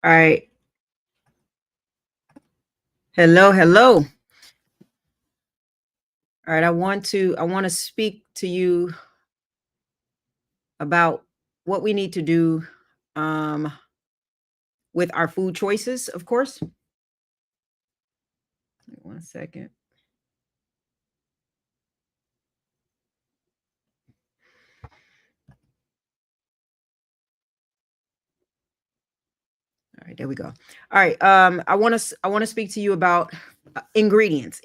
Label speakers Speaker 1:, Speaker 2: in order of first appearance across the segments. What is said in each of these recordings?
Speaker 1: All right. Hello, hello. All right, I want to speak to you about what we need to do um with our food choices, of course. One second. All right, there we go. All right, I want to speak to you about ingredients.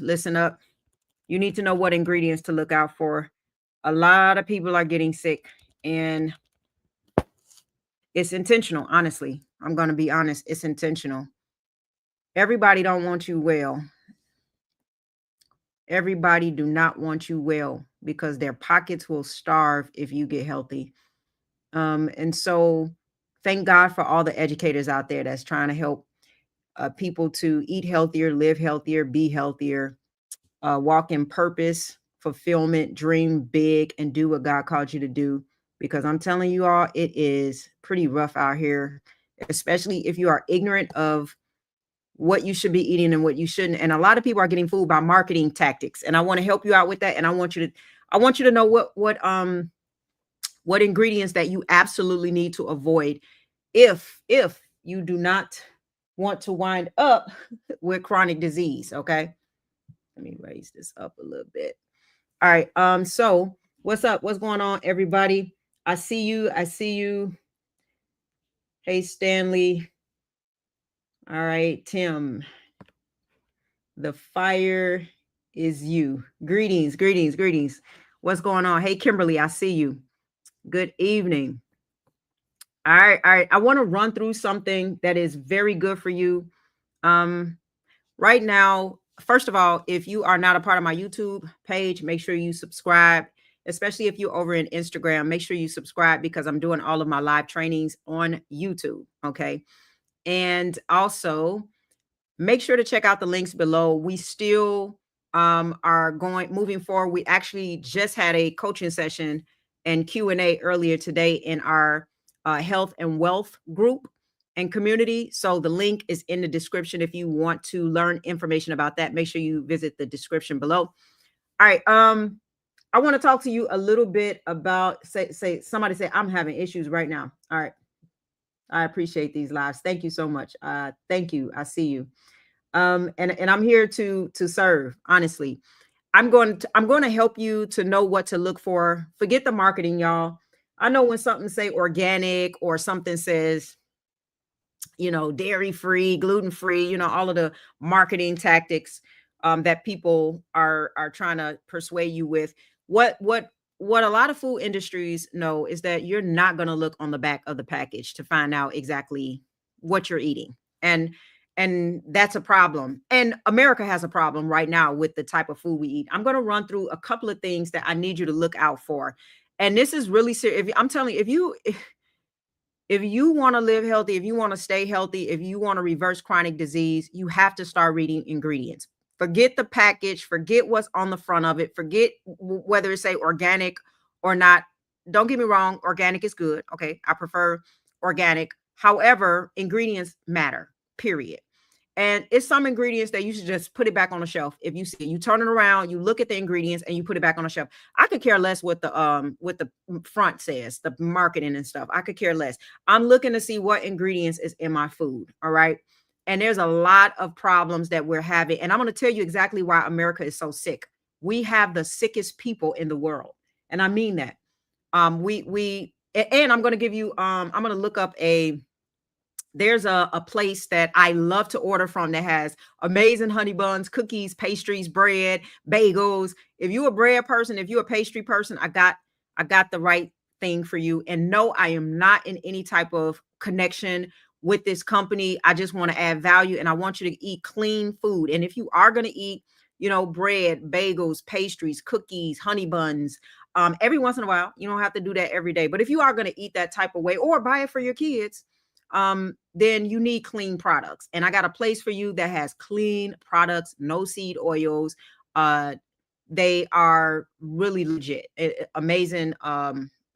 Speaker 1: Listen up. You need to know what ingredients to look out for. A lot of people are getting sick, and it's intentional, honestly. I'm going to be honest, it's intentional. Everybody don't want you well. Everybody do not want you well because their pockets will starve if you get healthy. And so thank God for all the educators out there that's trying to help people to eat healthier, live healthier, be healthier, walk in purpose, fulfillment, dream big, and do what God called you to do. Because I'm telling you all, it is pretty rough out here, especially if you are ignorant of what you should be eating and what you shouldn't. And a lot of people are getting fooled by marketing tactics. And I want to help you out with that. And I want you to know what ingredients that you absolutely need to avoid if you do not want to wind up with chronic disease. Okay. Let me raise this up a little bit. All right. So what's up? What's going on, everybody? I see you. I see you. Hey, Stanley. All right, Tim. The fire is you. Greetings, greetings, greetings. What's going on? Hey, Kimberly, I see you. Good evening. All right, all right. I want to run through something that is very good for you. Um, right now, first of all, if you are not a part of my YouTube page, make sure you subscribe, especially if you're over in Instagram. Make sure you subscribe because I'm doing all of my live trainings on YouTube. Okay. And also, make sure to check out the links below. We still are going moving forward. We actually just had a coaching session and Q&A earlier today in our health and wealth group and community. So the link is in the description. If you want to learn information about that, make sure you visit the description below. All right. I want to talk to you a little bit about say somebody say I'm having issues right now. All right. I appreciate these lives. Thank you so much. Thank you. I see you. And I'm here to serve. Honestly, I'm going to help you to know what to look for. Forget the marketing, y'all. I know when something say organic or something says, dairy free, gluten free, all of the marketing tactics that people are trying to persuade you with. What a lot of food industries know is that you're not going to look on the back of the package to find out exactly what you're eating. And that's a problem. And America has a problem right now with the type of food we eat. I'm going to run through a couple of things that I need you to look out for. And this is really serious. I'm telling you, if you want to live healthy, if you want to stay healthy, if you want to reverse chronic disease, you have to start reading ingredients. Forget the package, forget what's on the front of it, forget whether it's say organic or not. Don't get me wrong, organic is good. Okay. I prefer organic. However, ingredients matter, period. And it's some ingredients that you should just put it back on the shelf. If you see it, you turn it around, you look at the ingredients and you put it back on the shelf. I could care less what the front says, the marketing and stuff. I could care less. I'm looking to see what ingredients is in my food. All right. And there's a lot of problems that we're having. And I'm going to tell you exactly why America is so sick. We have the sickest people in the world. And I mean that. And I'm going to give you I'm going to look up there's a place that I love to order from that has amazing honey buns, cookies, pastries, bread, bagels. If you're a bread person, if you're a pastry person, I got the right thing for you. And no, I am not in any type of connection with this company. I just want to add value and I want you to eat clean food. And if you are going to eat, bread, bagels, pastries, cookies, honey buns, every once in a while, you don't have to do that every day. But if you are going to eat that type of way or buy it for your kids, then you need clean products. And I got a place for you that has clean products, no seed oils. They are really legit, amazing,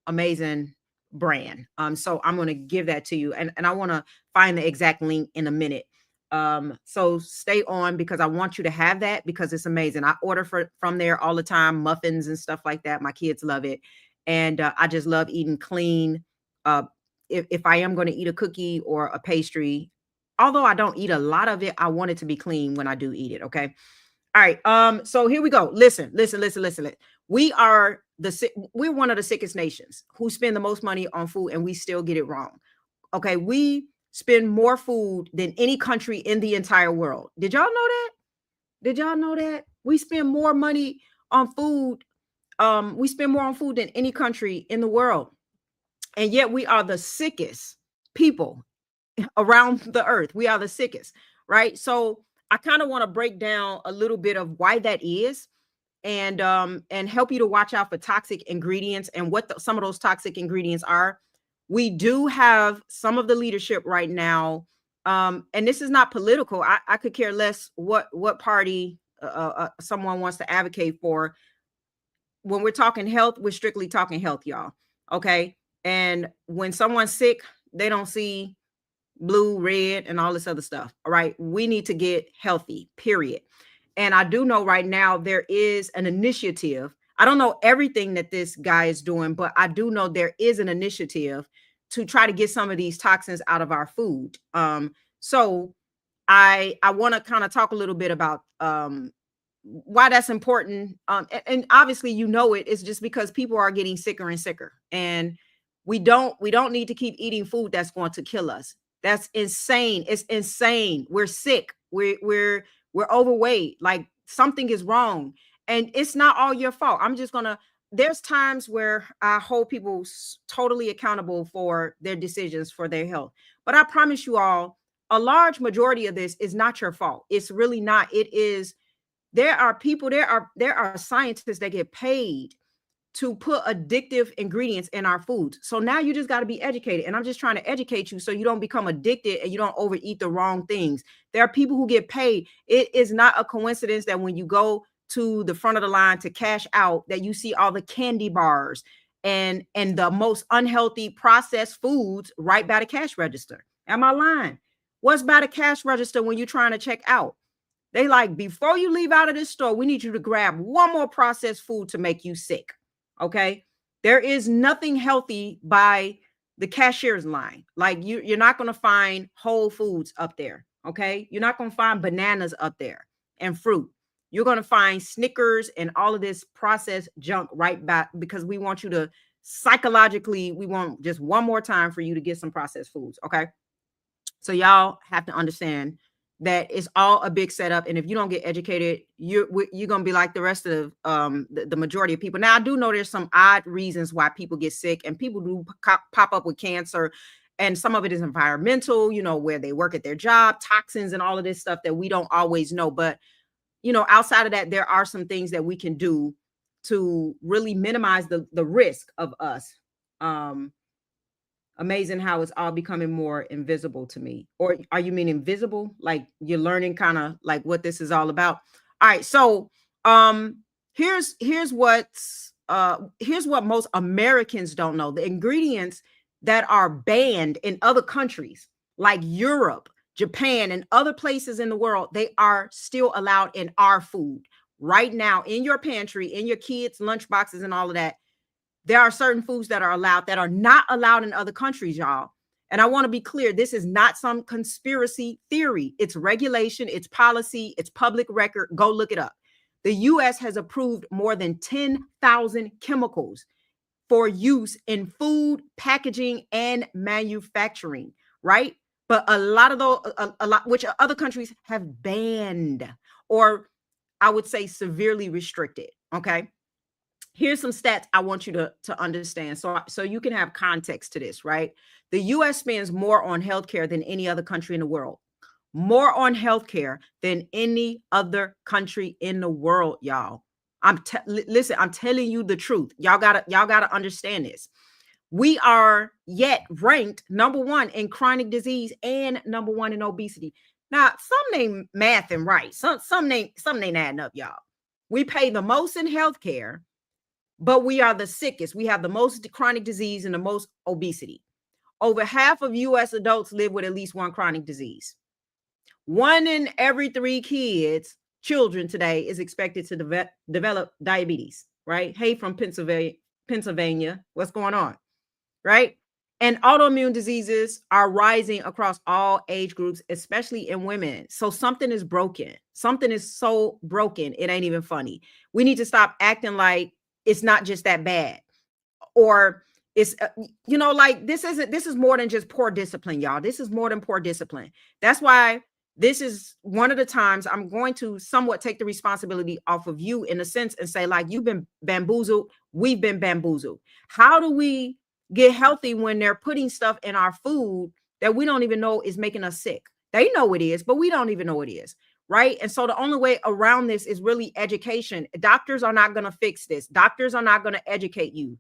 Speaker 1: amazing brand. So I'm going to give that to you, and I want to find the exact link in a minute. So stay on, because I want you to have that, because it's amazing. I order from there all the time, muffins and stuff like that. My kids love it. And I just love eating clean. Uh, if I am going to eat a cookie or a pastry, although I don't eat a lot of it, I want it to be clean when I do eat it. Okay. All right. So here we go. Listen. We're one of the sickest nations who spend the most money on food, and we still get it wrong. Okay. We spend more food than any country in the entire world. Did y'all know that? Did y'all know that? We spend more money on food. We spend more on food than any country in the world. And yet we are the sickest people around the earth. We are the sickest, right? So I kind of want to break down a little bit of why that is, and help you to watch out for toxic ingredients and what some of those toxic ingredients are. We do have some of the leadership right now, and this is not political. I could care less what party someone wants to advocate for. When we're talking health, we're strictly talking health, y'all. Okay. And when someone's sick, they don't see blue, red, and all this other stuff. All right. We need to get healthy, period. And I do know right now there is an initiative. I don't know everything that this guy is doing, but I do know there is an initiative to try to get some of these toxins out of our food. So I want to kind of talk a little bit about why that's important. And obviously, you know, it's just because people are getting sicker and sicker, and we don't need to keep eating food that's going to kill us. That's insane. It's insane. We're sick. We're overweight. Like, something is wrong, and it's not all your fault. There's times where I hold people totally accountable for their decisions for their health, but I promise you all, a large majority of this is not your fault. It's really not. It is. There are people, there are scientists that get paid to put addictive ingredients in our foods. So now you just got to be educated. And I'm just trying to educate you so you don't become addicted and you don't overeat the wrong things. There are people who get paid. It is not a coincidence that when you go to the front of the line to cash out, that you see all the candy bars and the most unhealthy processed foods right by the cash register. Am I lying? What's by the cash register when you're trying to check out? They like, before you leave out of this store, we need you to grab one more processed food to make you sick. Okay. There is nothing healthy by the cashier's line. Like, you're not going to find whole foods up there. Okay. You're not going to find bananas up there and fruit. You're going to find Snickers and all of this processed junk right back, because we want you to psychologically, we want just one more time for you to get some processed foods. Okay. So y'all have to understand that it's all a big setup. And if you don't get educated, you're going to be like the rest of the majority of people. Now, I do know there's some odd reasons why people get sick, and people do pop up with cancer. And some of it is environmental, you know, where they work at their job, toxins and all of this stuff that we don't always know. But, you know, outside of that, there are some things that we can do to really minimize the risk of us. Amazing how it's all becoming more invisible to me. Or are you mean invisible? Like, you're learning kind of like what this is all about. All right. So here's what most Americans don't know. The ingredients that are banned in other countries like Europe, Japan, and other places in the world, they are still allowed in our food right now, in your pantry, in your kids' lunch boxes and all of that. There are certain foods that are allowed that are not allowed in other countries, y'all. And I want to be clear, this is not some conspiracy theory. It's regulation, it's policy, it's public record. Go look it up. The US has approved more than 10,000 chemicals for use in food, packaging, and manufacturing, right? But a lot of those, which other countries have banned, or I would say severely restricted, okay? Here's some stats I want you to understand, so you can have context to this, right? The US spends more on healthcare than any other country in the world. More on healthcare than any other country in the world, y'all. Listen, I'm telling you the truth. Y'all gotta understand this. We are yet ranked number 1 in chronic disease and number 1 in obesity. Now, some name math and right. Some ain't adding up, y'all. We pay the most in healthcare. but we are the sickest. We have the most chronic disease and the most obesity. Over half of US adults live with at least one chronic disease. 1 in every 3 children today is expected to develop diabetes, right? Hey, from Pennsylvania, what's going on, right? And autoimmune diseases are rising across all age groups, especially in women. So something is broken. Something is so broken, it ain't even funny. We need to stop acting like it's not just that bad, or it's like this is more than just poor discipline, y'all. This is more than poor discipline. That's why this is one of the times I'm going to somewhat take the responsibility off of you, in a sense, and say, like, you've been bamboozled, we've been bamboozled. How do we get healthy when they're putting stuff in our food that we don't even know is making us sick? They know it is, but we don't even know it is, right? And so the only way around this is really education. Doctors are not going to fix this. Doctors are not going to educate you.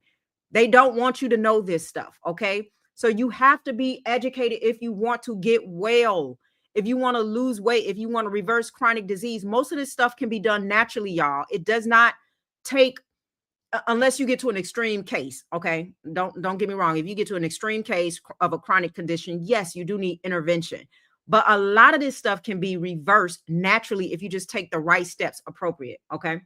Speaker 1: They don't want you to know this stuff, okay? So you have to be educated if you want to get well, if you want to lose weight, if you want to reverse chronic disease. Most of this stuff can be done naturally, y'all. It does not take, unless you get to an extreme case, okay? Don't get me wrong. If you get to an extreme case of a chronic condition, yes, you do need intervention. But a lot of this stuff can be reversed naturally if you just take the right steps appropriate, okay?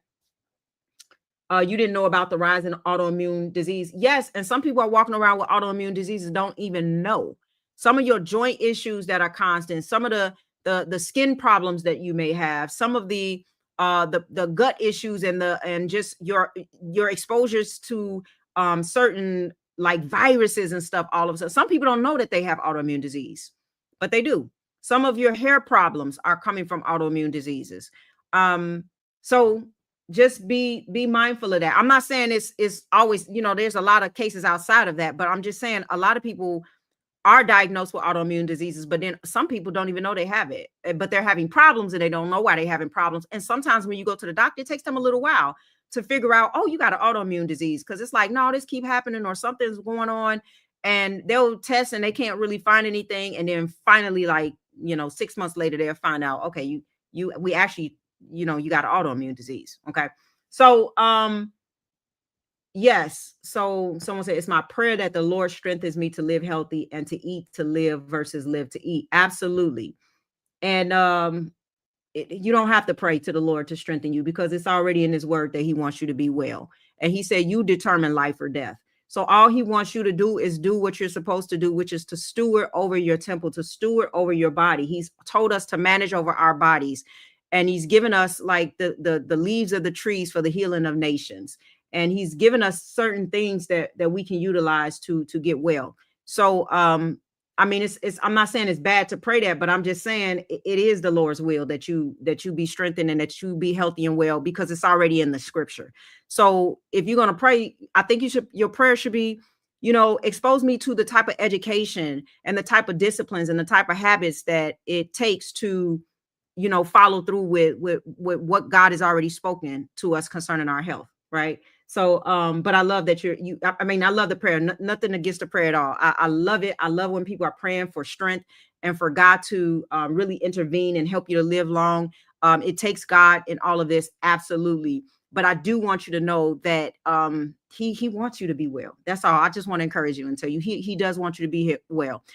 Speaker 1: You didn't know about the rise in autoimmune disease. Yes, and some people are walking around with autoimmune diseases, don't even know. Some of your joint issues that are constant, some of the skin problems that you may have, some of the gut issues, and just your exposures to certain, like, viruses and stuff. All of a sudden, some people don't know that they have autoimmune disease, but they do. Some of your hair problems are coming from autoimmune diseases. So just be mindful of that. I'm not saying it's always, there's a lot of cases outside of that, but I'm just saying a lot of people are diagnosed with autoimmune diseases, but then some people don't even know they have it, but they're having problems and they don't know why they're having problems. And sometimes when you go to the doctor, it takes them a little while to figure out, oh, you got an autoimmune disease. Cause it's like, no, this keep happening, or something's going on, and they'll test and they can't really find anything. And then finally, like, 6 months later, they'll find out, okay, we actually, you got an autoimmune disease. Okay. So, yes. So someone said, it's my prayer that the Lord strengthens me to live healthy and to eat to live versus live to eat. Absolutely. And you don't have to pray to the Lord to strengthen you, because it's already in his word that he wants you to be well. And he said, you determine life or death. So all he wants you to do is do what you're supposed to do, which is to steward over your temple, to steward over your body. He's told us to manage over our bodies. And he's given us, like, the leaves of the trees for the healing of nations. And he's given us certain things that we can utilize to get well. So I mean, I'm not saying it's bad to pray that, but I'm just saying it is the Lord's will that you be strengthened and that you be healthy and well, because it's already in the scripture. So if you're going to pray, I think your prayer should be, expose me to the type of education and the type of disciplines and the type of habits that it takes to, follow through with what God has already spoken to us concerning our health. Right. So, but I love that I love the prayer, nothing against the prayer at all. I love it. I love when people are praying for strength and for God to really intervene and help you to live long. It takes God in all of this. Absolutely. But I do want you to know that he wants you to be well. That's all. I just want to encourage you and tell you, he does want you to be well.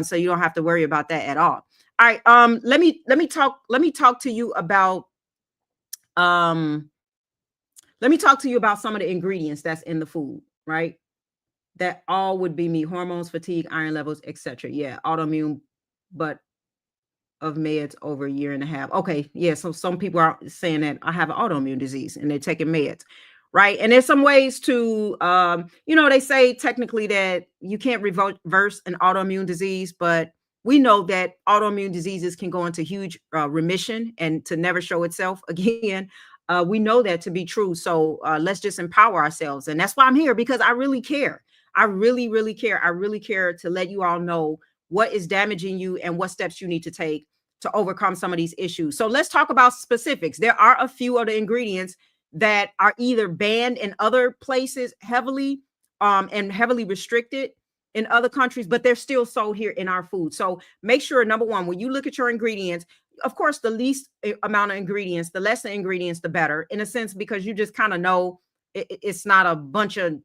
Speaker 1: So you don't have to worry about that at all. All right. Let me talk to you about, let me talk to you about some of the ingredients that's in the food, right? That all would be me: hormones, fatigue, iron levels, etc. Yeah, autoimmune, but of meds over a year and a half. Okay, yeah. So some people are saying that I have an autoimmune disease and they're taking meds, right? And there's some ways to, they say technically that you can't reverse an autoimmune disease, but we know that autoimmune diseases can go into huge remission and to never show itself again. We know that to be true. So let's just empower ourselves. And that's why I'm here, because I really care. I really, really care. I really care to let you all know what is damaging you and what steps you need to take to overcome some of these issues. So let's talk about specifics. There are a few of the ingredients that are either banned in other places heavily and heavily restricted in other countries, but they're still sold here in our food. So make sure, number one, when you look at your ingredients, of course, the least amount of ingredients, the less the ingredients, the better, in a sense, because you just kind of know it's not a bunch of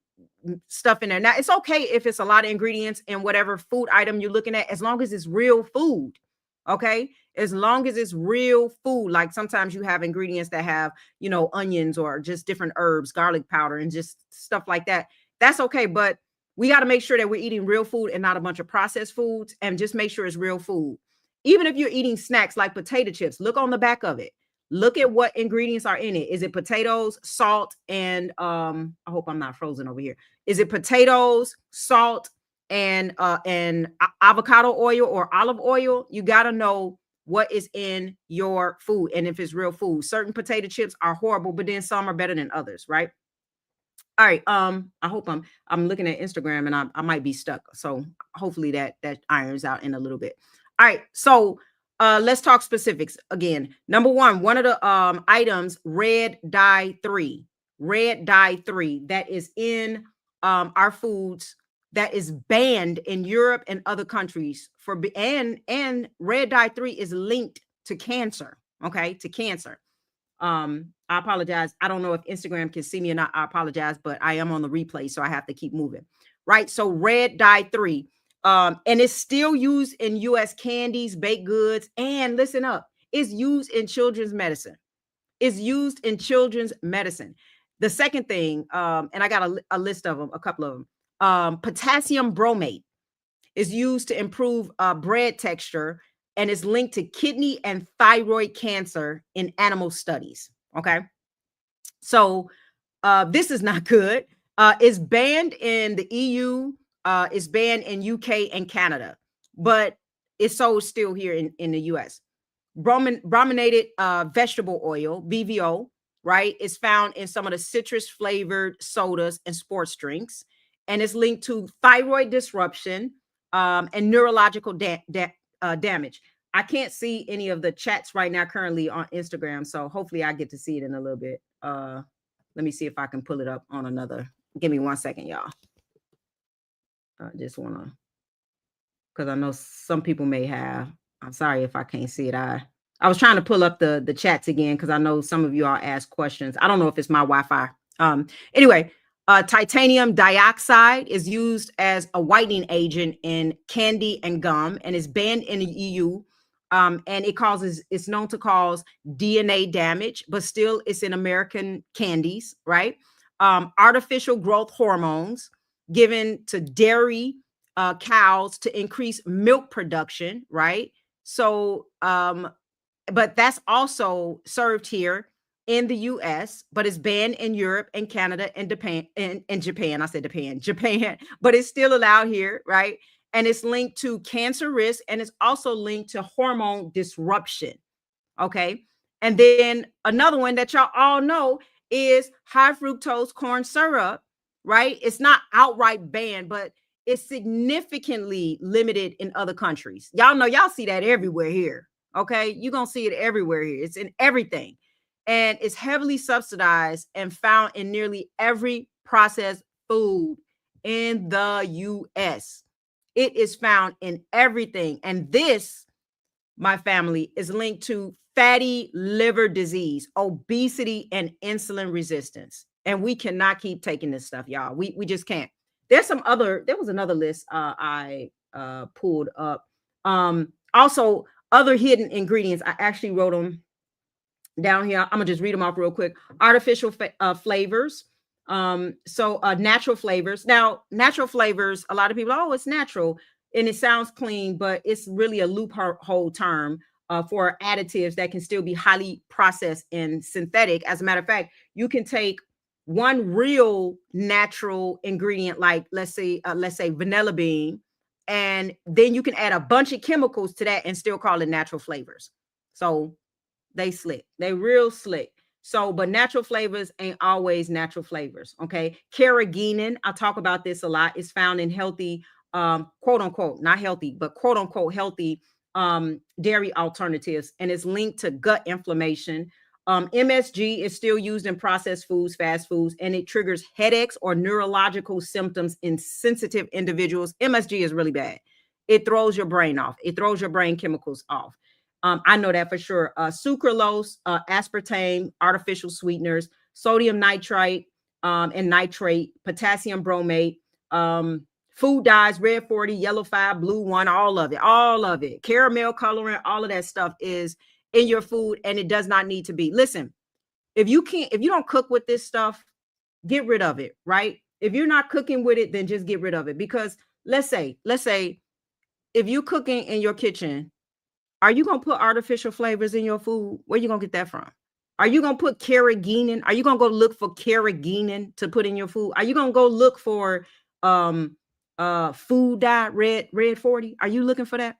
Speaker 1: stuff in there. Now, it's okay if it's a lot of ingredients in whatever food item you're looking at, as long as it's real food. Okay. As long as it's real food. Like sometimes you have ingredients that have, onions or just different herbs, garlic powder, and just stuff like that. That's okay. But we got to make sure that we're eating real food and not a bunch of processed foods, and just make sure it's real food. Even if you're eating snacks like potato chips, look on the back of it. Look at what ingredients are in it. Is it potatoes, salt, and I hope I'm not frozen over here. Is it potatoes, salt, and avocado oil or olive oil? You got to know what is in your food and if it's real food. Certain potato chips are horrible, but then some are better than others, right? All right. I hope I'm looking at Instagram and I might be stuck. So hopefully that irons out in a little bit. All right. So let's talk specifics again. Number one of the items, red dye 3. Red dye 3 that is in our foods, that is banned in Europe and other countries and red dye 3 is linked to cancer. Okay, to cancer. I apologize. I don't know if Instagram can see me or not. I apologize, but I am on the replay, so I have to keep moving. Right. So red dye 3. And it's still used in US candies, baked goods, and listen up, it's used in children's medicine. It's used in children's medicine. The second thing, and I got a list of them, a couple of them. Potassium bromate is used to improve bread texture and is linked to kidney and thyroid cancer in animal studies. Okay. So this is not good. It's banned in the EU. It's banned in UK and Canada, but it's sold still here in the US. Brominated vegetable oil, BVO, right, is found in some of the citrus flavored sodas and sports drinks, and it's linked to thyroid disruption and neurological damage. I can't see any of the chats right now currently on Instagram, so hopefully I get to see it in a little bit. Let me see if I can pull it up on another. Give me 1 second, y'all. I just want to, because I know some people may have. I'm sorry if I can't see it. I was trying to pull up the chats again because I know some of you all asked questions. I don't know if it's my Wi-Fi. Anyway, titanium dioxide is used as a whitening agent in candy and gum and is banned in the EU. And it's known to cause DNA damage, but still it's in American candies, right? Artificial growth hormones given to dairy cows to increase milk production, right? So, but that's also served here in the US, but it's banned in Europe and Canada and Japan, and Japan. I said Japan, but it's still allowed here, right? And it's linked to cancer risk, and it's also linked to hormone disruption. Okay. And then another one that y'all all know is high fructose corn syrup, right? It's not outright banned, but it's significantly limited in other countries. Y'all know, y'all see that everywhere here. Okay. You're going to see it everywhere here. It's in everything. And it's heavily subsidized and found in nearly every processed food in the US. It is found in everything. And this, my family, is linked to fatty liver disease, obesity, and insulin resistance. And we cannot keep taking this stuff, y'all. We just can't. There was another list I pulled up. Also, other hidden ingredients. I actually wrote them down here. I'm gonna just read them off real quick. Artificial flavors. Natural flavors. Now, natural flavors, a lot of people, oh, it's natural and it sounds clean, but it's really a loophole term for additives that can still be highly processed and synthetic. As a matter of fact, you can take one real natural ingredient, like let's say vanilla bean, and then you can add a bunch of chemicals to that and still call it natural flavors. So they slick, they real slick. So, but natural flavors ain't always natural flavors. Okay. Carrageenan, I talk about this a lot. It's found in healthy, quote unquote, not healthy, but quote unquote healthy dairy alternatives. And it's linked to gut inflammation. MSG is still used in processed foods, fast foods, and it triggers headaches or neurological symptoms in sensitive individuals. MSG is really bad. It throws your brain off. It throws your brain chemicals off. I know that for sure. Sucralose, aspartame, artificial sweeteners, sodium nitrite, and nitrate, potassium bromate, food dyes, red 40, yellow 5, blue 1, all of it, caramel coloring, all of that stuff is in your food, and it does not need to be. Listen, if you don't cook with this stuff, get rid of it, right? If you're not cooking with it, then just get rid of it. Because let's say if you're cooking in your kitchen, are you going to put artificial flavors in your food? Where you going to get that from? Are you going to put carrageenan? Are you going to go look for carrageenan to put in your food? Are you going to go look for food dye red 40? Are you looking for that?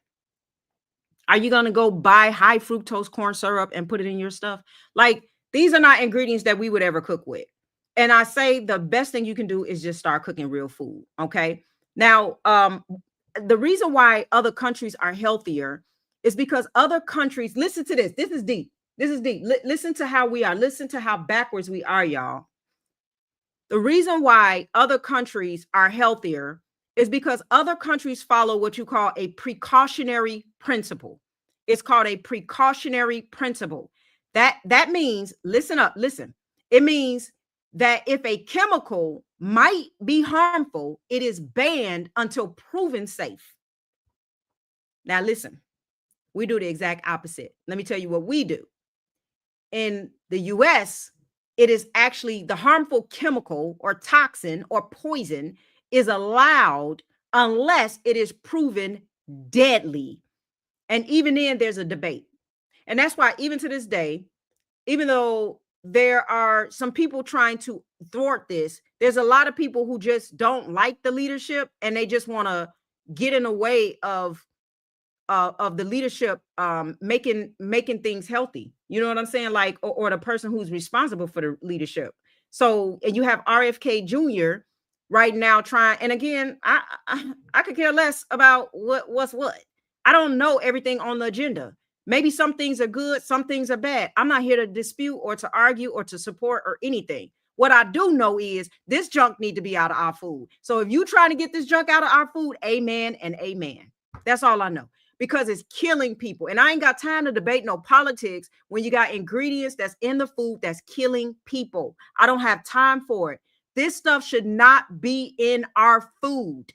Speaker 1: Are you going to go buy high fructose corn syrup and put it in your stuff? Like, these are not ingredients that we would ever cook with. And I say the best thing you can do is just start cooking real food. Okay. Now, the reason why other countries are healthier is because other countries, listen to this. This is deep. This is deep. Listen to how we are. Listen to how backwards we are, y'all. The reason why other countries are healthier is because other countries follow what you call a precautionary principle. It's called a precautionary principle. That means, listen up, listen. It means that if a chemical might be harmful, it is banned until proven safe. Now, listen, we do the exact opposite. Let me tell you what we do. In the US, it is actually the harmful chemical or toxin or poison is allowed unless it is proven deadly. And even then, there's a debate. And that's why, even to this day, even though there are some people trying to thwart this, there's a lot of people who just don't like the leadership and they just want to get in the way of the leadership making things healthy. You know what I'm saying? Like, or the person who's responsible for the leadership. So, and you have RFK Jr. right now trying, and again, I could care less about what's what. I don't know everything on the agenda. Maybe some things are good, some things are bad. I'm not here to dispute or to argue or to support or anything. What I do know is this junk need to be out of our food. So if you trying to get this junk out of our food, amen and amen. That's all I know, because it's killing people. And I ain't got time to debate no politics when you got ingredients that's in the food that's killing people. I don't have time for it. This stuff should not be in our food.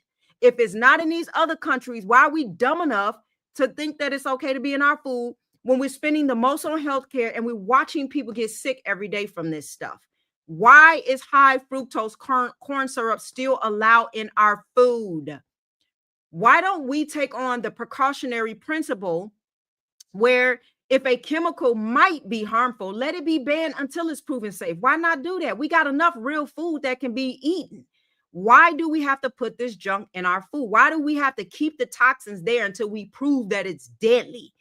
Speaker 1: If it's not in these other countries, why are we dumb enough to think that it's okay to be in our food when we're spending the most on healthcare and we're watching people get sick every day from this stuff? Why is high fructose corn syrup still allowed in our food? Why don't we take on the precautionary principle where if a chemical might be harmful, let it be banned until it's proven safe? Why not do that? We got enough real food that can be eaten. Why do we have to put this junk in our food? Why do we have to keep the toxins there until we prove that it's deadly?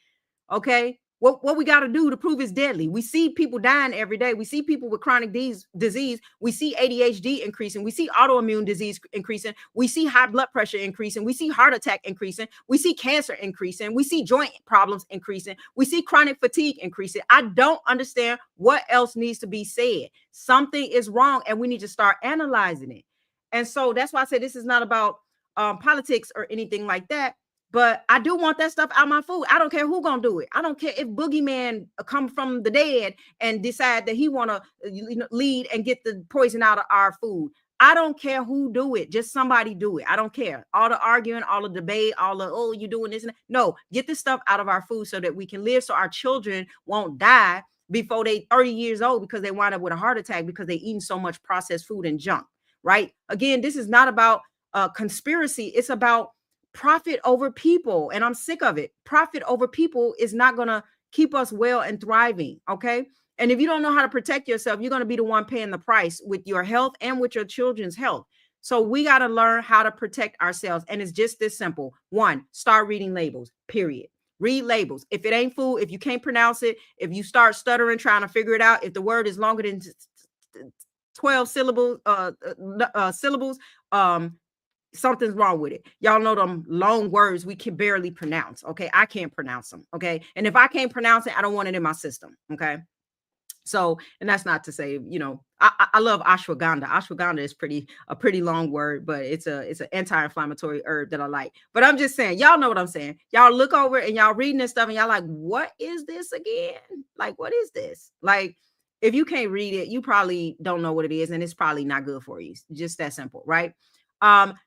Speaker 1: Okay. What we got to do to prove it's deadly? We see people dying every day. We see people with chronic disease. We see ADHD increasing. We see autoimmune disease increasing. We see high blood pressure increasing. We see heart attack increasing. We see cancer increasing. We see joint problems increasing. We see chronic fatigue increasing. I don't understand what else needs to be said. Something is wrong and we need to start analyzing it. And so that's why I say this is not about politics or anything like that. But I do want that stuff out of my food. I don't care who gonna do it. I don't care if Boogeyman come from the dead and decide that he want to lead and get the poison out of our food. I don't care who do it. Just somebody do it. I don't care. All the arguing, all the debate, all the, oh, you doing this and that. No, get this stuff out of our food so that we can live, so our children won't die before they 30 years old because they wind up with a heart attack because they eating so much processed food and junk, right? Again, this is not about conspiracy. It's about profit over people. And I'm sick of it. Profit over people is not going to keep us well and thriving. Okay. And if you don't know how to protect yourself, you're going to be the one paying the price with your health and with your children's health. So we got to learn how to protect ourselves. And it's just this simple. One, start reading labels, period. Read labels. If it ain't food, if you can't pronounce it, if you start stuttering, trying to figure it out, if the word is longer than 12 syllables, something's wrong with it. Y'all know them long words we can barely pronounce. Okay. I can't pronounce them. Okay. And if I can't pronounce it, I don't want it in my system. Okay. So, and that's not to say, I love ashwagandha. Ashwagandha is a pretty long word, but it's an anti-inflammatory herb that I like. But I'm just saying, y'all know what I'm saying. Y'all look over and y'all reading this stuff and y'all like, what is this again? Like, what is this? Like, if you can't read it, you probably don't know what it is, and it's probably not good for you. Just that simple, right?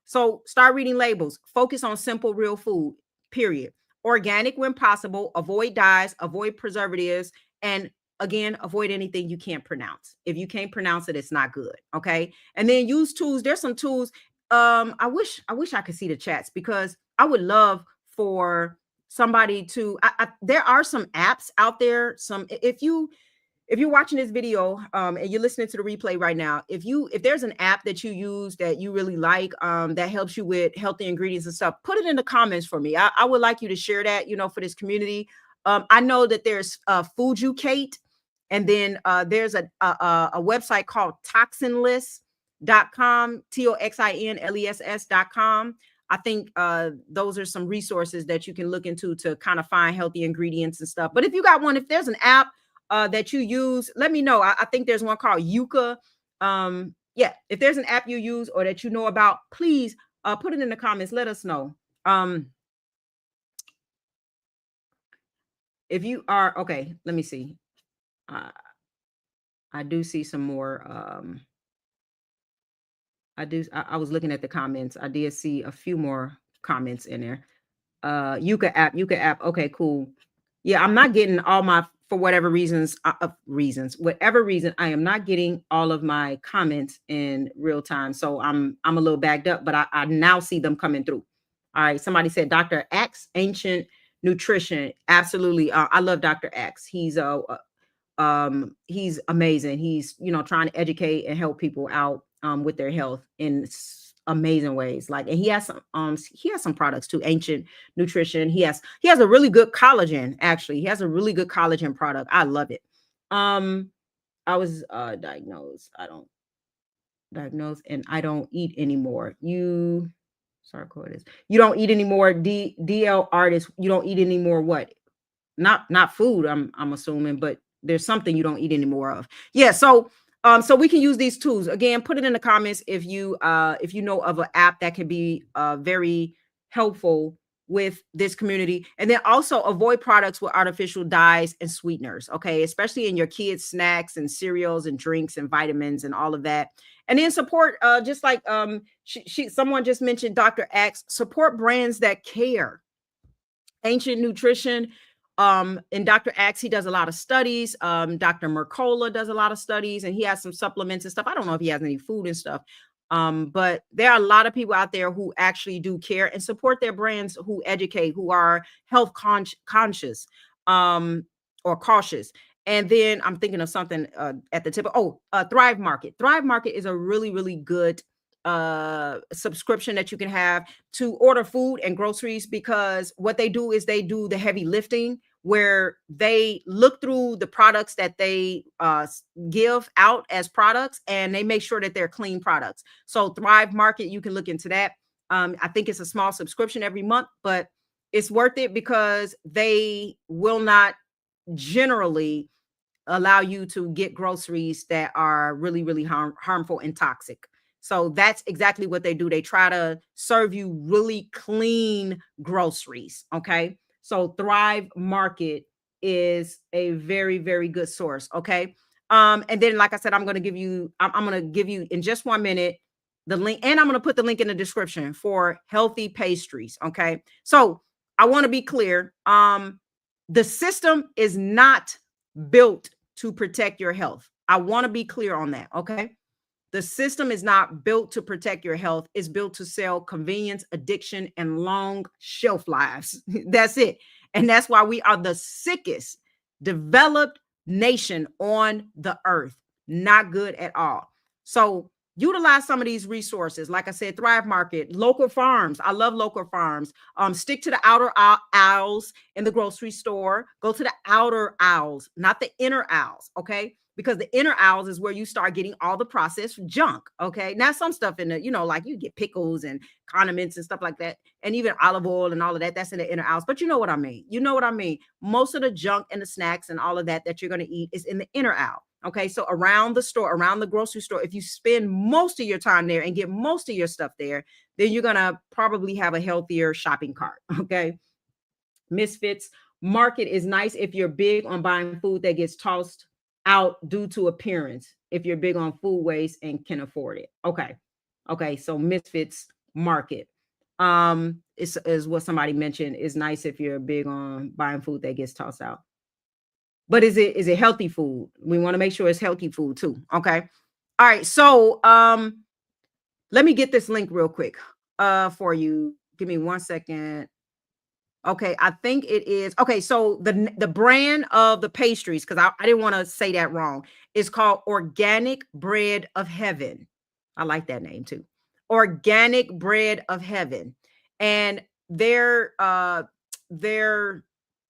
Speaker 1: So start reading labels. Focus on simple, real food. Period. Organic when possible. Avoid dyes. Avoid preservatives, and again, avoid anything you can't pronounce. If you can't pronounce it, it's not good. Okay. And then use tools. There's some tools. I wish I could see the chats because I would love for somebody to. There are some apps out there. Some if you're watching this video and you're listening to the replay right now, if there's an app that you use that you really like that helps you with healthy ingredients and stuff, put it in the comments for me. I would like you to share that, for this community. I know that there's Fuducate, and then there's a website called toxinless.com, toxinless.com. I think those are some resources that you can look into to kind of find healthy ingredients and stuff. But if you got one, if there's an app that you use, let me know. I think there's one called Yuka. Yeah, if there's an app you use or that you know about, please put it in the comments. Let us know. If you are okay, let me see. I do see some more. I was looking at the comments. I did see a few more comments in there. Yuka app. Okay, cool. Yeah, I'm not getting all my, for whatever whatever reason, I am not getting all of my comments in real time. So I'm a little backed up, but I now see them coming through. All right. Somebody said Dr. X, Ancient Nutrition. Absolutely. I love Dr. X. He's amazing. He's, trying to educate and help people out with their health in amazing ways. Like, and he has some products too. Ancient Nutrition. He has a really good collagen. Actually, he has a really good collagen product. I love it. I was diagnosed. I don't eat anymore. You don't eat anymore. DL artist. You don't eat anymore. What? Not food. I'm assuming, but there's something you don't eat anymore of. Yeah. So we can use these tools. Again, put it in the comments if you know of an app that can be very helpful with this community. And then also avoid products with artificial dyes and sweeteners. Okay, especially in your kids' snacks and cereals and drinks and vitamins and all of that. And then support, just like someone just mentioned, Dr. X, support brands that care. Ancient Nutrition. And Dr. Axe, he does a lot of studies. Dr. Mercola does a lot of studies, and he has some supplements and stuff. I don't know if he has any food and stuff. But there are a lot of people out there who actually do care and support their brands, who educate, who are health conscious or cautious. And then I'm thinking of something at the tip. Thrive Market. Thrive Market is a really, really good subscription that you can have to order food and groceries, because what they do is they do the heavy lifting, where they look through the products that they give out as products, and they make sure that they're clean products. So Thrive Market, you can look into that. I think it's a small subscription every month, but it's worth it because they will not generally allow you to get groceries that are really, really harmful and toxic. So that's exactly what they do. They try to serve you really clean groceries. Okay. So Thrive Market is a very, very good source. Okay. And then, like I said, I'm going to give you in just 1 minute the link, and I'm going to put the link in the description for healthy pastries. Okay. So I want to be clear. The system is not built to protect your health. I want to be clear on that. Okay. The system is not built to protect your health. It's built to sell convenience, addiction, and long shelf lives. That's it. And that's why we are the sickest developed nation on the earth. Not good at all. So utilize some of these resources. Like I said, Thrive Market, local farms. I love local farms. Stick to the outer aisles in the grocery store. Go to the outer aisles, not the inner aisles. Okay. Because the inner aisles is where you start getting all the processed junk. Okay. Now, some stuff in the, like you get pickles and condiments and stuff like that, and even olive oil and all of that, that's in the inner aisles. But you know what I mean? Most of the junk and the snacks and all of that you're going to eat is in the inner aisle. Okay. So around the store, around the grocery store, if you spend most of your time there and get most of your stuff there, then you're going to probably have a healthier shopping cart. Okay. Misfits Market is nice if you're big on buying food that gets tossed out due to appearance if you're big on food waste and can afford it. Okay. Okay. So misfits market. Is what somebody mentioned is nice if you're big on buying food that gets tossed out. But is it healthy food? We want to make sure it's healthy food too. Okay. All right. So let me get this link real quick for you. Give me 1 second. Okay, I think it is. Okay, so the brand of the pastries, because I didn't want to say that wrong, is called Organic Bread of Heaven. I like that name too. Organic Bread of Heaven. And their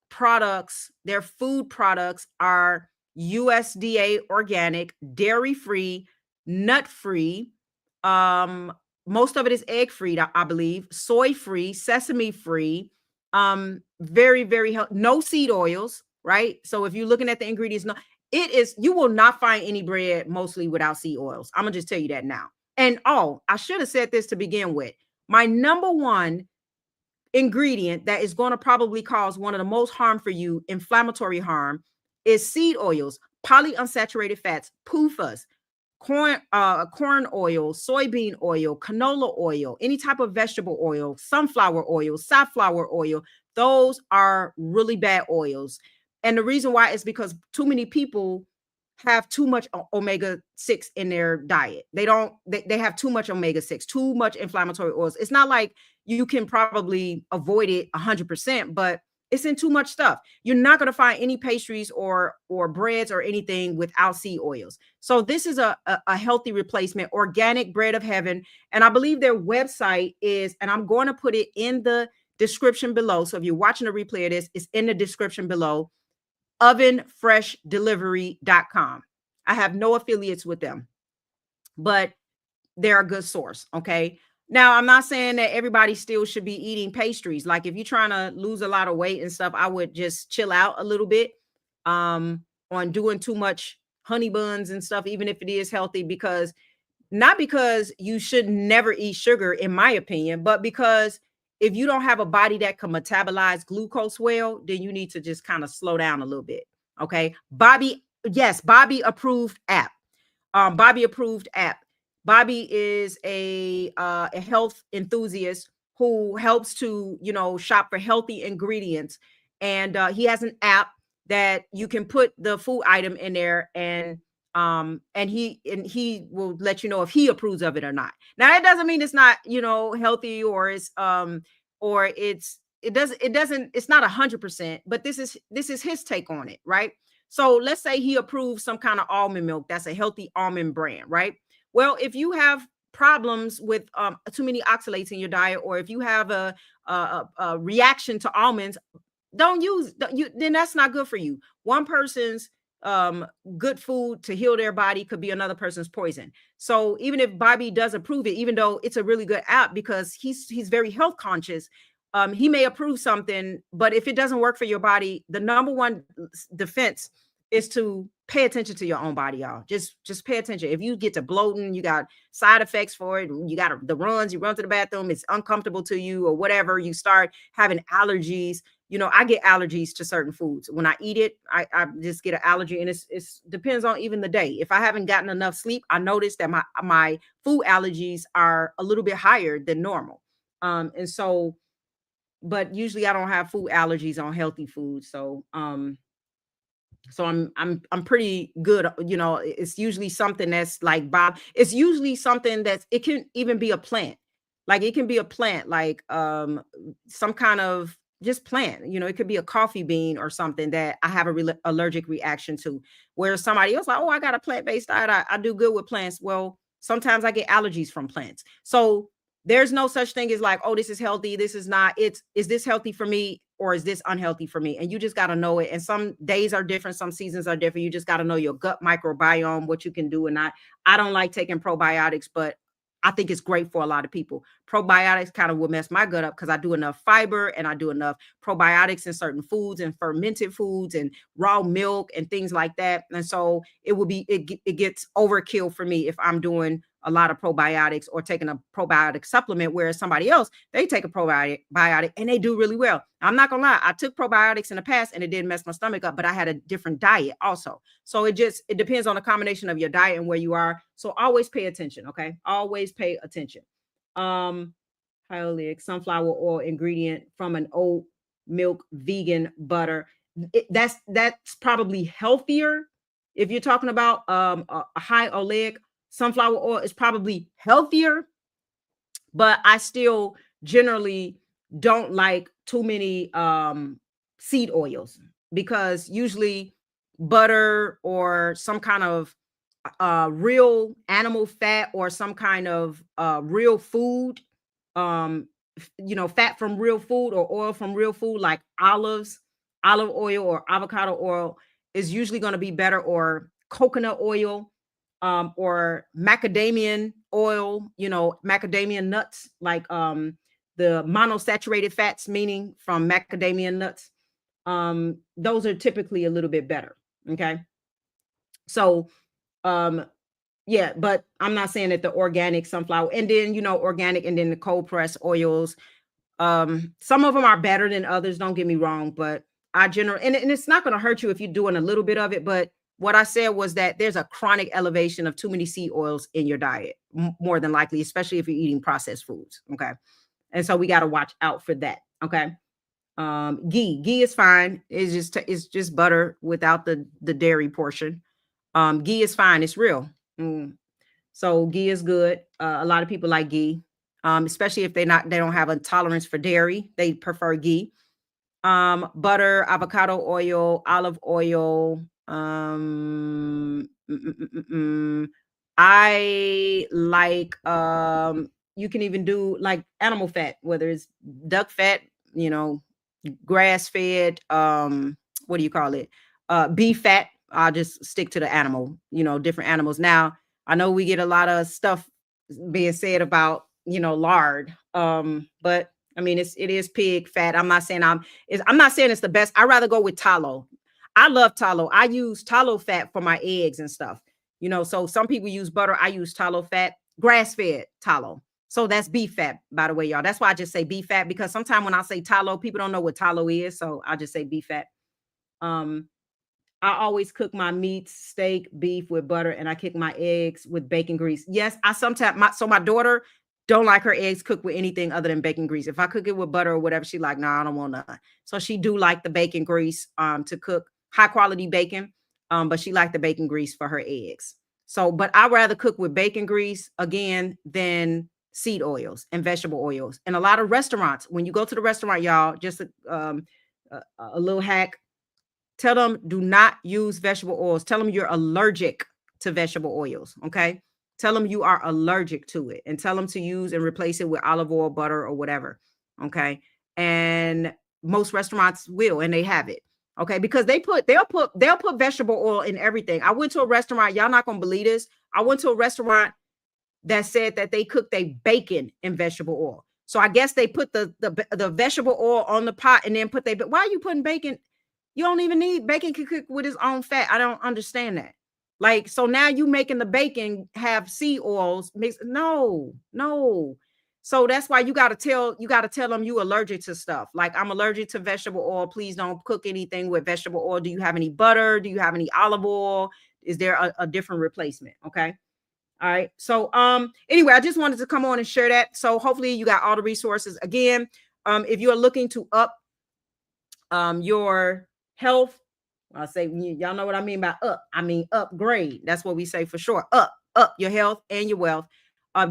Speaker 1: products, their food products are USDA organic, dairy free, nut free. Um, Most of it is egg free, I believe, soy free, sesame free. Very, very healthy. No seed oils, right? So if you're looking at the ingredients, no, it is, you will not find any bread mostly without seed oils. I'm gonna just tell you that now. And oh, I should have said this to begin with. My number one ingredient that is going to probably cause one of the most harm for you, inflammatory harm, is seed oils, polyunsaturated fats, PUFAs, corn oil, soybean oil, canola oil, any type of vegetable oil, sunflower oil, safflower oil. Those are really bad oils. And the reason why is because too many people have too much omega-6 in their diet. They have too much omega-6, too much inflammatory oils. It's not like you can probably avoid it 100%, but it's in too much stuff. You're not going to find any pastries or breads or anything without seed oils. So this is a healthy replacement, Organic Bread of Heaven. And I believe their website is, and I'm going to put it in the description below. So if you're watching a replay of this, it's in the description below, ovenfreshdelivery.com. I have no affiliates with them, but they're a good source. Okay. Now, I'm not saying that everybody still should be eating pastries. Like if you're trying to lose a lot of weight and stuff, I would just chill out a little bit on doing too much honey buns and stuff, even if it is healthy, because not because you should never eat sugar, in my opinion, but because if you don't have a body that can metabolize glucose well, then you need to just kind of slow down a little bit. Okay. Bobby, yes, Bobby approved app. Bobby approved app. Bobby is a health enthusiast who helps to, shop for healthy ingredients. And he has an app that you can put the food item in there, and he will let you know if he approves of it or not. Now that doesn't mean it's not, healthy, or it's not 100%, but this is his take on it, right? So let's say he approves some kind of almond milk that's a healthy almond brand, right? Well, if you have problems with too many oxalates in your diet, or if you have a reaction to almonds, then that's not good for you. One person's good food to heal their body could be another person's poison. So even if Bobby does approve it, even though it's a really good app because he's very health conscious, he may approve something, but if it doesn't work for your body, the number one defense is to pay attention to your own body, y'all. Just pay attention. If you get to bloating, you got side effects for it, you got the runs, you run to the bathroom, it's uncomfortable to you or whatever, you start having allergies. I get allergies to certain foods. When I eat it, I just get an allergy, and it's depends on even the day. If I haven't gotten enough sleep, I notice that my food allergies are a little bit higher than normal. And so, but usually I don't have food allergies on healthy food. So I'm pretty good. It's usually something that's like it's usually something that's, it can even be a plant. Like it can be a plant, like some kind of just plant. It could be a coffee bean or something that I have a allergic reaction to, where somebody else like, oh, I got a plant-based diet. I do good with plants. Well, sometimes I get allergies from plants. So there's no such thing as like, oh, this is healthy, this is not. Is this healthy for me, or is this unhealthy for me? And you just got to know it. And some days are different, some seasons are different. You just got to know your gut microbiome, what you can do and not. I don't like taking probiotics, but I think it's great for a lot of people. Probiotics kind of will mess my gut up because I do enough fiber and I do enough probiotics in certain foods and fermented foods and raw milk and things like that. And so it gets overkill for me if I'm doing a lot of probiotics or taking a probiotic supplement, whereas somebody else, they take a probiotic and they do really well. I'm not gonna lie, I took probiotics in the past and it didn't mess my stomach up, but I had a different diet also. So it depends on the combination of your diet and where you are. So always pay attention, okay? Always pay attention. Um, Hyaluronic sunflower oil ingredient from an oat milk vegan butter. That's probably healthier. If you're talking about a high oleic sunflower oil, is probably healthier, but I still generally don't like too many seed oils, because usually butter or some kind of real animal fat or some kind of real food, fat from real food or oil from real food like olive oil or avocado oil is usually going to be better, or coconut oil, or macadamia oil, macadamia nuts, like the monosaturated fats, meaning from macadamia nuts. Those are typically a little bit better. Okay. So, um, yeah, but I'm not saying that the organic sunflower and then, organic and then the cold press oils, some of them are better than others, don't get me wrong, but I generally, and it's not going to hurt you if you're doing a little bit of it, but what I said was that there's a chronic elevation of too many seed oils in your diet, more than likely, especially if you're eating processed foods. Okay. And so we got to watch out for that. Okay. Ghee is fine. It's just butter without the dairy portion. Ghee is fine. It's real. So ghee is good. A lot of people like ghee, especially if they don't have a tolerance for dairy. They prefer ghee. Butter, avocado oil, olive oil. I like, you can even do like animal fat, whether it's duck fat, you know, grass fed, what do you call it? Beef fat. I'll just stick to the animal, different animals. Now, I know we get a lot of stuff being said about, lard. But I mean, it is pig fat. I'm not saying it's the best. I'd rather go with tallow. I love tallow. I use tallow fat for my eggs and stuff. So some people use butter. I use tallow fat, grass fed tallow. So that's beef fat, by the way, y'all. That's why I just say beef fat, because sometimes when I say tallow, people don't know what tallow is. So I just say beef fat. I always cook my meats, steak, beef with butter, and I cook my eggs with bacon grease. Yes, I sometimes my daughter don't like her eggs cooked with anything other than bacon grease. If I cook it with butter or whatever, she like, nah, I don't want none. So she do like the bacon grease to cook high quality bacon, but she like the bacon grease for her eggs. So, but I rather cook with bacon grease again than seed oils and vegetable oils. And a lot of restaurants, when you go to the restaurant, y'all, just a little hack. Tell them do not use vegetable oils. Tell them you're allergic to vegetable oils. Okay. Tell them you are allergic to it, and tell them to use and replace it with olive oil, butter, or whatever. Okay. And most restaurants will, and they have it. Okay. Because they'll put vegetable oil in everything. I went to a restaurant. Y'all not going to believe this. I went to a restaurant that said that they cooked their bacon in vegetable oil. So I guess they put the vegetable oil on the pot and then why are you putting bacon? You don't even need bacon can cook with its own fat. I don't understand that. Like, so now you making the bacon have seed oils mixed. No. So that's why you got to tell them you allergic to stuff. Like, I'm allergic to vegetable oil. Please don't cook anything with vegetable oil. Do you have any butter? Do you have any olive oil? Is there a different replacement? Okay. All right. So, anyway, I just wanted to come on and share that. So hopefully you got all the resources. Again, if you are looking to up your health, I say, y'all know what I mean by up. I mean upgrade. That's what we say for sure. Up your health and your wealth.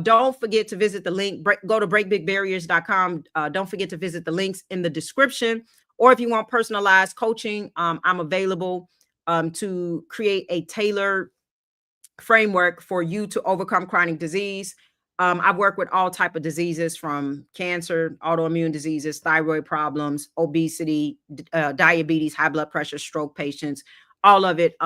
Speaker 1: Don't forget to visit the link. Go to breakbigbarriers.com. Don't forget to visit the links in the description. Or if you want personalized coaching, I'm available to create a tailored framework for you to overcome chronic disease. I work with all type of diseases, from cancer, autoimmune diseases, thyroid problems, obesity, diabetes, high blood pressure, stroke patients, all of it.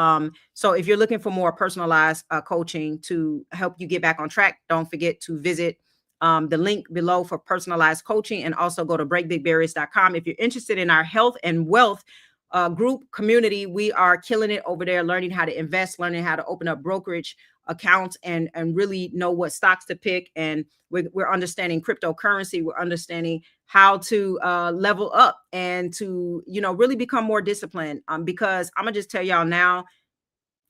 Speaker 1: So if you're looking for more personalized coaching to help you get back on track, don't forget to visit the link below for personalized coaching, and also go to breakbigbarriers.com. If you're interested in our health and wealth group community. We are killing it over there, learning how to invest, learning how to open up brokerage accounts, and really know what stocks to pick. And we're understanding cryptocurrency. We're understanding how to level up and to, really become more disciplined. Because I'm gonna just tell y'all now,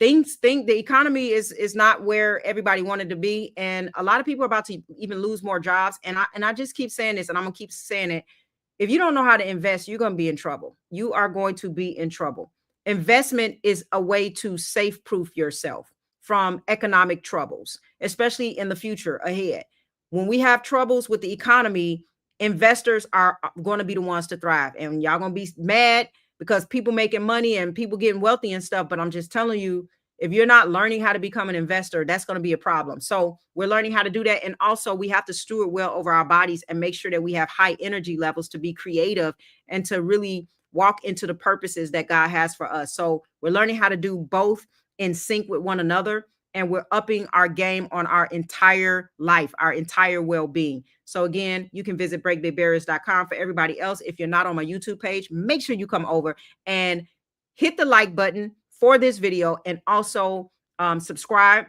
Speaker 1: the economy is not where everybody wanted to be, and a lot of people are about to even lose more jobs. And I just keep saying this, and I'm gonna keep saying it. If you don't know how to invest, you're going to be in trouble. You are going to be in trouble. Investment is a way to safe proof yourself from economic troubles, especially in the future ahead. When we have troubles with the economy, investors are going to be the ones to thrive. And y'all going to be mad because people making money and people getting wealthy and stuff. But I'm just telling you, if you're not learning how to become an investor, that's going to be a problem. So we're learning how to do that. And also we have to steward well over our bodies and make sure that we have high energy levels to be creative and to really walk into the purposes that God has for us. So we're learning how to do both in sync with one another. And we're upping our game on our entire life, our entire well-being. So again, you can visit breakbigbarriers.com. For everybody else, if you're not on my YouTube page, make sure you come over and hit the like button for this video, and also subscribe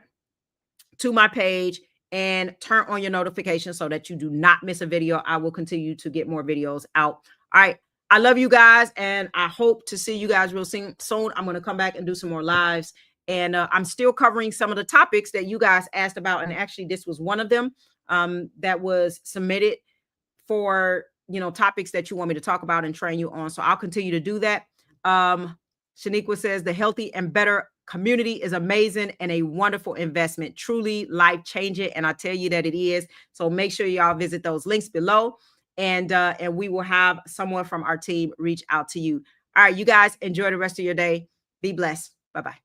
Speaker 1: to my page and turn on your notifications so that you do not miss a video. I will continue to get more videos out. All right. I love you guys, and I hope to see you guys real soon. I'm going to come back and do some more lives. And I'm still covering some of the topics that you guys asked about. And actually, this was one of them that was submitted for, topics that you want me to talk about and train you on. So I'll continue to do that. Shaniqua says the healthy and better community is amazing and a wonderful investment, truly life-changing. And I tell you that it is. So make sure y'all visit those links below, and we will have someone from our team reach out to you. All right, you guys enjoy the rest of your day. Be blessed. Bye-bye.